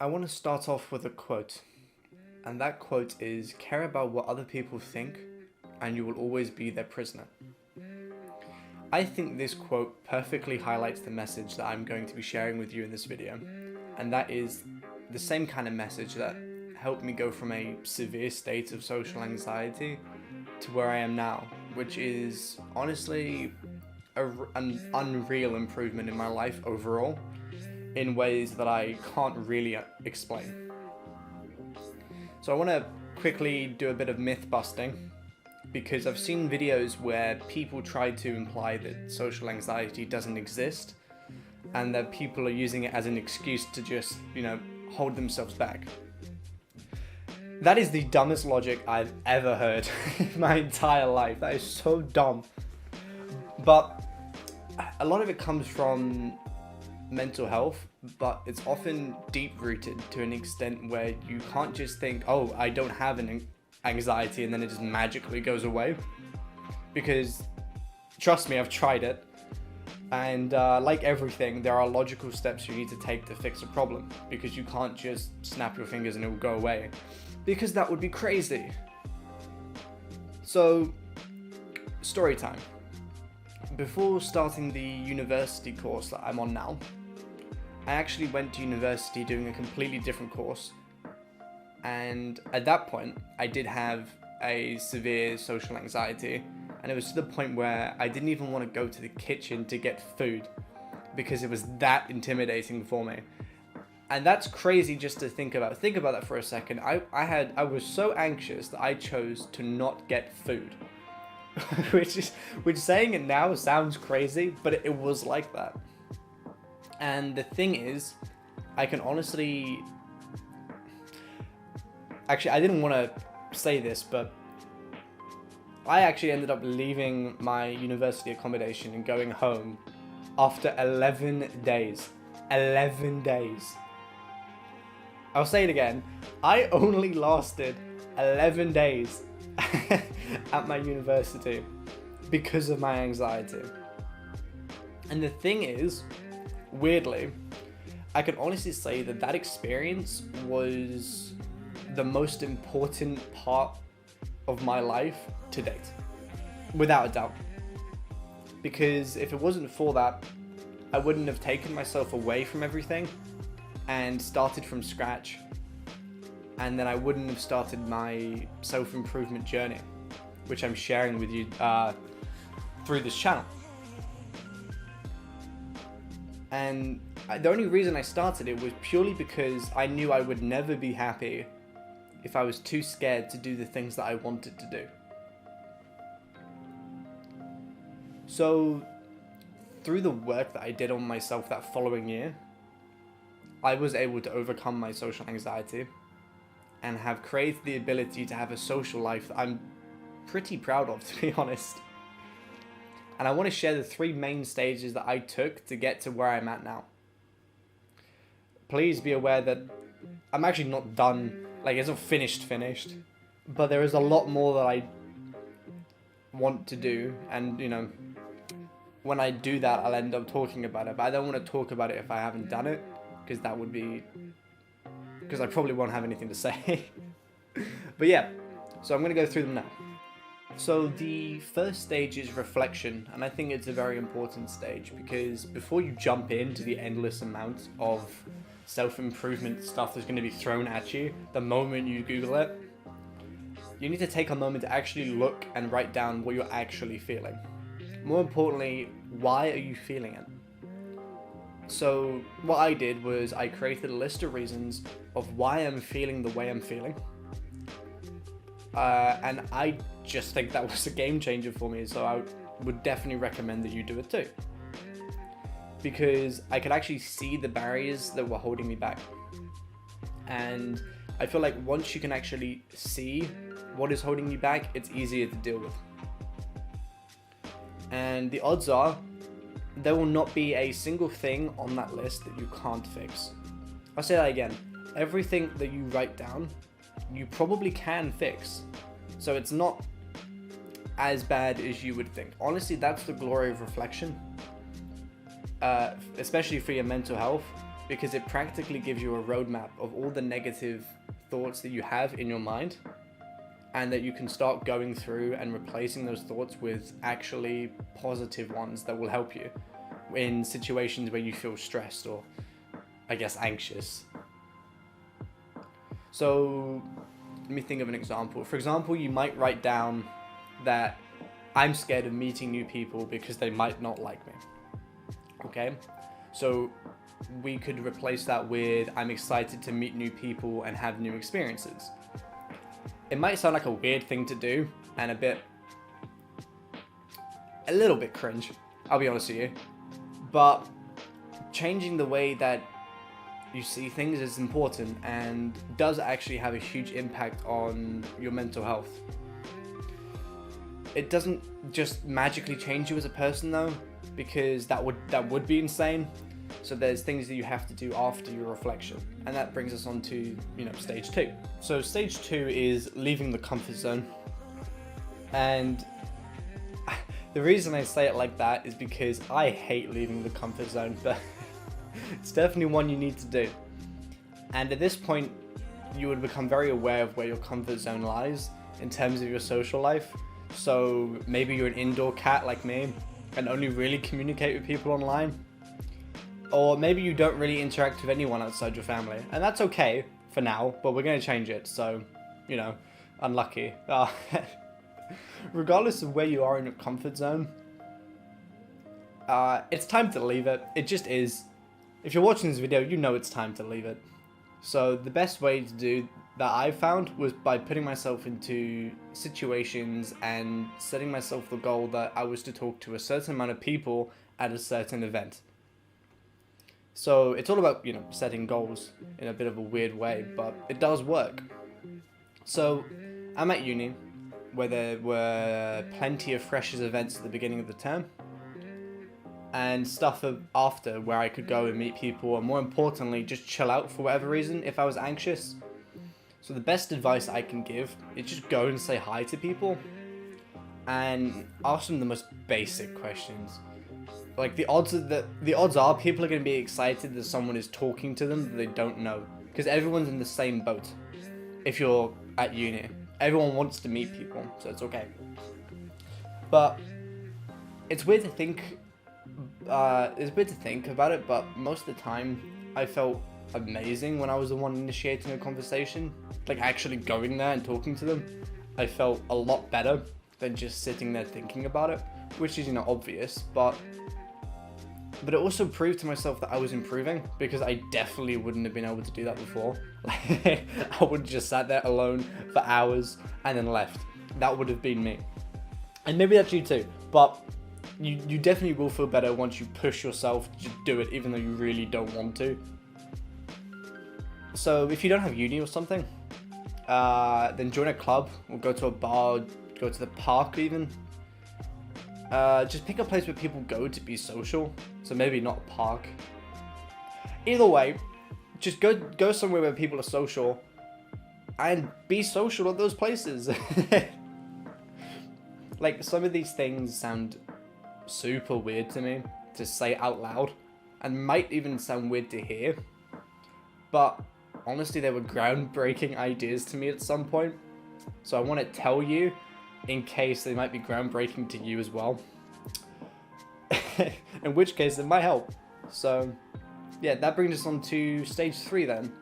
I want to start off with a quote, and that quote is, "Care about what other people think, and you will always be their prisoner." I think this quote perfectly highlights the message that I'm going to be sharing with you in this video, and that is the same kind of message that helped me go from a severe state of social anxiety to where I am now, which is honestly an unreal improvement in my life overall, in ways that I can't really explain. So I want to quickly do a bit of myth busting, because I've seen videos where people try to imply that social anxiety doesn't exist and that people are using it as an excuse to just, hold themselves back. That is the dumbest logic I've ever heard in my entire life. That is so dumb. But a lot of it comes from mental health, but it's often deep rooted to an extent where you can't just think, oh, I don't have an anxiety, and then it just magically goes away. Because trust me, I've tried it, and like everything, there are logical steps you need to take to fix a problem, because you can't just snap your fingers and it will go away, because that would be crazy. So, story time. Before starting the university course that I'm on now, I actually went to university doing a completely different course, and at that point I did have a severe social anxiety, and it was to the point where I didn't even want to go to the kitchen to get food because it was that intimidating for me. And that's crazy just to think about. Think about that for a second. I was so anxious that I chose to not get food. which saying it now sounds crazy, but it was like that. And the thing is, I can honestly... Actually, I didn't want to say this, but I actually ended up leaving my university accommodation and going home after 11 days. 11 days. I'll say it again. I only lasted 11 days at my university because of my anxiety. And the thing is, weirdly, I can honestly say that experience was the most important part of my life to date, without a doubt. Because if it wasn't for that, I wouldn't have taken myself away from everything and started from scratch, and then I wouldn't have started my self-improvement journey, which I'm sharing with you through this channel. And the only reason I started it was purely because I knew I would never be happy if I was too scared to do the things that I wanted to do. So, through the work that I did on myself that following year, I was able to overcome my social anxiety and have created the ability to have a social life that I'm pretty proud of, to be honest. And I want to share the 3 main stages that I took to get to where I'm at now. Please be aware that I'm actually not done, like it's not finished, but there is a lot more that I want to do, and when I do that, I'll end up talking about it, but I don't want to talk about it if I haven't done it, because I probably won't have anything to say. But yeah, so I'm going to go through them now. So the first stage is reflection, and I think it's a very important stage, because before you jump into the endless amount of self-improvement stuff that's going to be thrown at you the moment you Google it, you need to take a moment to actually look and write down what you're actually feeling. More importantly, why are you feeling it? So what I did was I created a list of reasons of why I'm feeling the way I'm feeling. And I just think that was a game changer for me, so I would definitely recommend that you do it too. Because I could actually see the barriers that were holding me back. And I feel like once you can actually see what is holding you back, it's easier to deal with. And the odds are, there will not be a single thing on that list that you can't fix. I'll say that again. Everything that you write down, you probably can fix. So it's not as bad as you would think. Honestly, that's the glory of reflection. Especially for your mental health. because it practically gives you a roadmap of all the negative thoughts that you have in your mind, and that you can start going through and replacing those thoughts with actually positive ones that will help you in situations where you feel stressed or, I guess, anxious. So let me think of an example. For example, you might write down that I'm scared of meeting new people because they might not like me. Okay? So we could replace that with I'm excited to meet new people and have new experiences. It might sound like a weird thing to do and a little bit cringe, I'll be honest with you. But changing the way that you see things is important and does actually have a huge impact on your mental health. It doesn't just magically change you as a person though, because that would be insane. So there's things that you have to do after your reflection, and that brings us on to, stage 2. So stage 2 is leaving the comfort zone. And the reason I say it like that is because I hate leaving the comfort zone, but it's definitely one you need to do. And at this point, you would become very aware of where your comfort zone lies in terms of your social life. So maybe you're an indoor cat like me and only really communicate with people online. Or maybe you don't really interact with anyone outside your family. And that's okay for now, but we're going to change it. So, unlucky. Regardless of where you are in your comfort zone, it's time to leave it. It just is. If you're watching this video, you know it's time to leave it. So the best way to do that I found was by putting myself into situations and setting myself the goal that I was to talk to a certain amount of people at a certain event. So it's all about, setting goals in a bit of a weird way, but it does work. So I'm at uni, where there were plenty of freshers events at the beginning of the term, and stuff after where I could go and meet people, and more importantly, just chill out for whatever reason if I was anxious. So the best advice I can give is just go and say hi to people and ask them the most basic questions. Like the odds are people are going to be excited that someone is talking to them that they don't know, because everyone's in the same boat. If you're at uni, everyone wants to meet people, so it's okay. But it's weird to think. It's weird to think about it, but most of the time, I felt amazing when I was the one initiating a conversation. Like actually going there and talking to them, I felt a lot better than just sitting there thinking about it, which is obvious, but it also proved to myself that I was improving, because I definitely wouldn't have been able to do that before. I would have just sat there alone for hours and then left. That would have been me. And maybe that's you too, but you definitely will feel better once you push yourself to do it, even though you really don't want to. So if you don't have uni or something, then join a club or go to a bar, go to the park even. Just pick a place where people go to be social. So maybe not a park. Either way, just go somewhere where people are social and be social at those places. Like, some of these things sound super weird to me to say out loud, and might even sound weird to hear, but honestly they were groundbreaking ideas to me at some point, so I want to tell you in case they might be groundbreaking to you as well. In which case it might help. So yeah, that brings us on to stage 3 then.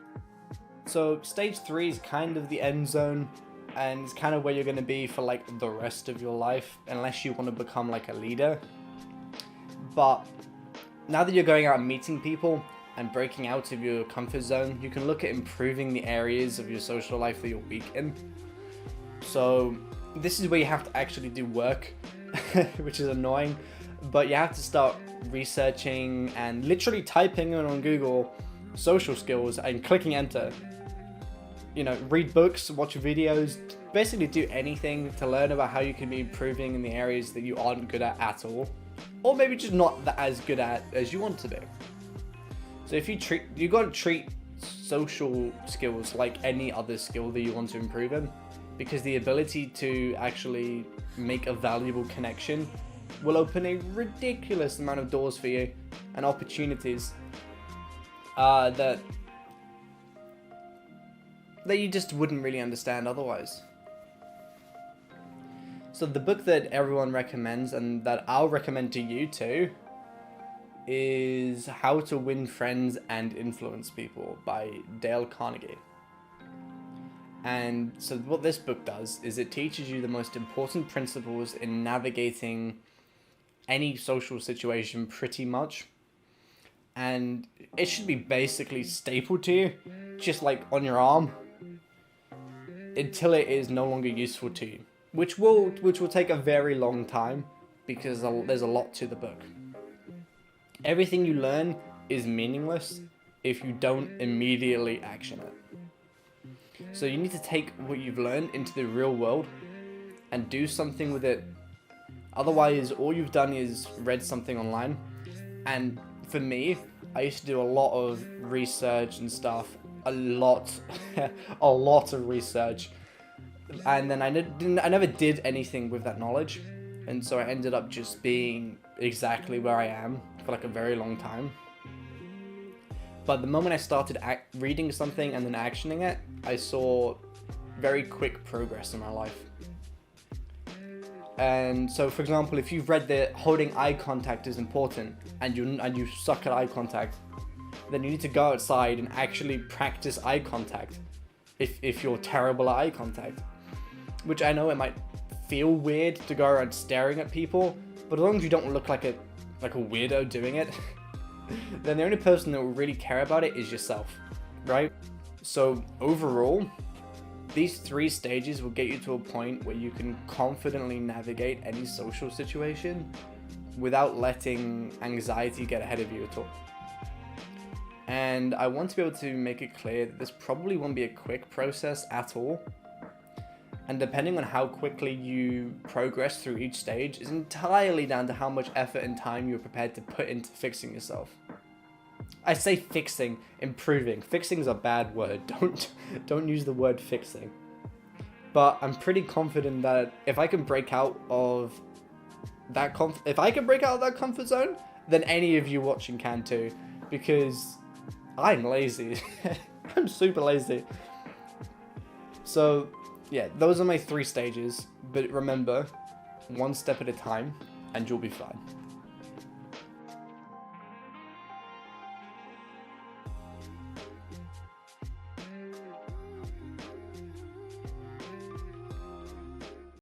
So stage 3 is kind of the end zone, and it's kind of where you're going to be for like the rest of your life, unless you want to become like a leader. But now that you're going out and meeting people and breaking out of your comfort zone, you can look at improving the areas of your social life that you're weak in. So this is where you have to actually do work, which is annoying, but you have to start researching and literally typing in on Google social skills and clicking enter. Read books, watch videos, basically do anything to learn about how you can be improving in the areas that you aren't good at all, or maybe just not as good at as you want to be. So you got to treat social skills like any other skill that you want to improve in, because the ability to actually make a valuable connection will open a ridiculous amount of doors for you and opportunities. that you just wouldn't really understand otherwise. So the book that everyone recommends and that I'll recommend to you too is How to Win Friends and Influence People by Dale Carnegie. And so what this book does is it teaches you the most important principles in navigating any social situation pretty much. And it should be basically stapled to you, just like on your arm, until it is no longer useful to you. Which will take a very long time because there's a lot to the book. Everything you learn is meaningless if you don't immediately action it. So you need to take what you've learned into the real world and do something with it. Otherwise, all you've done is read something online. And for me, I used to do a lot of research and stuff. A lot of research. And then I never did anything with that knowledge. And so I ended up just being exactly where I am for like a very long time. But the moment I started reading something and then actioning it, I saw very quick progress in my life. And so, for example, if you've read that holding eye contact is important and you suck at eye contact, then you need to go outside and actually practice eye contact if you're terrible at eye contact. Which I know it might feel weird to go around staring at people, but as long as you don't look like a weirdo doing it, then the only person that will really care about it is yourself, right? So overall, these 3 stages will get you to a point where you can confidently navigate any social situation without letting anxiety get ahead of you at all. And I want to be able to make it clear that this probably won't be a quick process at all. And depending on how quickly you progress through each stage is entirely down to how much effort and time you're prepared to put into fixing yourself. I say fixing, improving. Fixing is a bad word. Don't use the word fixing. But I'm pretty confident that if I can break out of that comfort zone, then any of you watching can too, because I'm lazy. I'm super lazy. So yeah, those are my 3 stages, but remember, one step at a time, and you'll be fine.